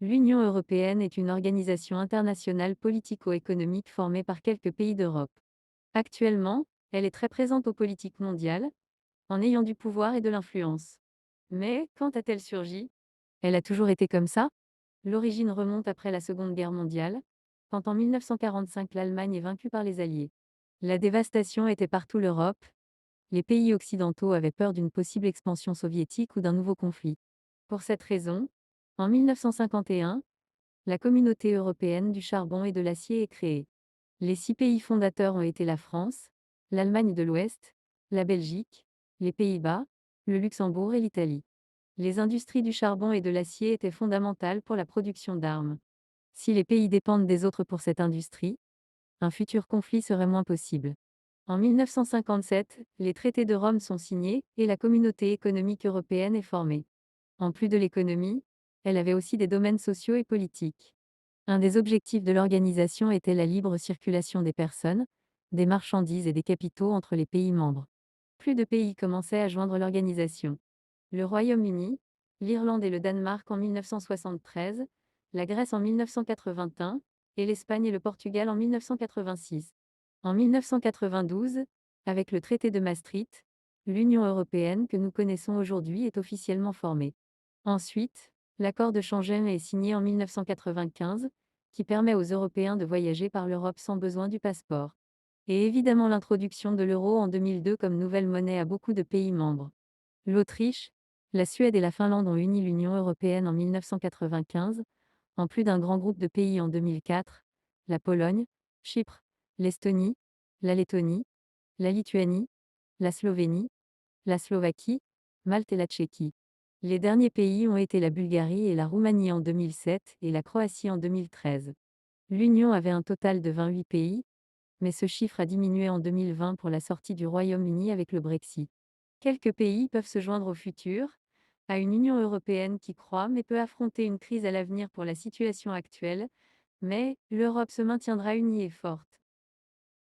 L'Union européenne est une organisation internationale politico-économique formée par quelques pays d'Europe. Actuellement, elle est très présente aux politiques mondiales, en ayant du pouvoir et de l'influence. Mais quand a-t-elle surgi? Elle a toujours été comme ça? L'origine remonte après la Seconde Guerre mondiale, quand en 1945 l'Allemagne est vaincue par les Alliés. La dévastation était partout l'Europe, les pays occidentaux avaient peur d'une possible expansion soviétique ou d'un nouveau conflit. Pour cette raison, en 1951, la Communauté européenne du charbon et de l'acier est créée. Les 6 pays fondateurs ont été la France, l'Allemagne de l'Ouest, la Belgique, les Pays-Bas, le Luxembourg et l'Italie. Les industries du charbon et de l'acier étaient fondamentales pour la production d'armes. Si les pays dépendent des autres pour cette industrie, un futur conflit serait moins possible. En 1957, les traités de Rome sont signés et la Communauté économique européenne est formée. En plus de l'économie, elle avait aussi des domaines sociaux et politiques. Un des objectifs de l'organisation était la libre circulation des personnes, des marchandises et des capitaux entre les pays membres. Plus de pays commençaient à joindre l'organisation. Le Royaume-Uni, l'Irlande et le Danemark en 1973, la Grèce en 1981 et l'Espagne et le Portugal en 1986. En 1992, avec le traité de Maastricht, l'Union européenne que nous connaissons aujourd'hui est officiellement formée. Ensuite, l'accord de Schengen est signé en 1995, qui permet aux Européens de voyager par l'Europe sans besoin du passeport. Et évidemment l'introduction de l'euro en 2002 comme nouvelle monnaie à beaucoup de pays membres. L'Autriche, la Suède et la Finlande ont uni l'Union européenne en 1995, en plus d'un grand groupe de pays en 2004, la Pologne, Chypre, l'Estonie, la Lettonie, la Lituanie, la Slovénie, la Slovaquie, Malte et la Tchéquie. Les derniers pays ont été la Bulgarie et la Roumanie en 2007 et la Croatie en 2013. L'Union avait un total de 28 pays, mais ce chiffre a diminué en 2020 pour la sortie du Royaume-Uni avec le Brexit. Quelques pays peuvent se joindre au futur, à une Union européenne qui croît mais peut affronter une crise à l'avenir pour la situation actuelle, mais l'Europe se maintiendra unie et forte.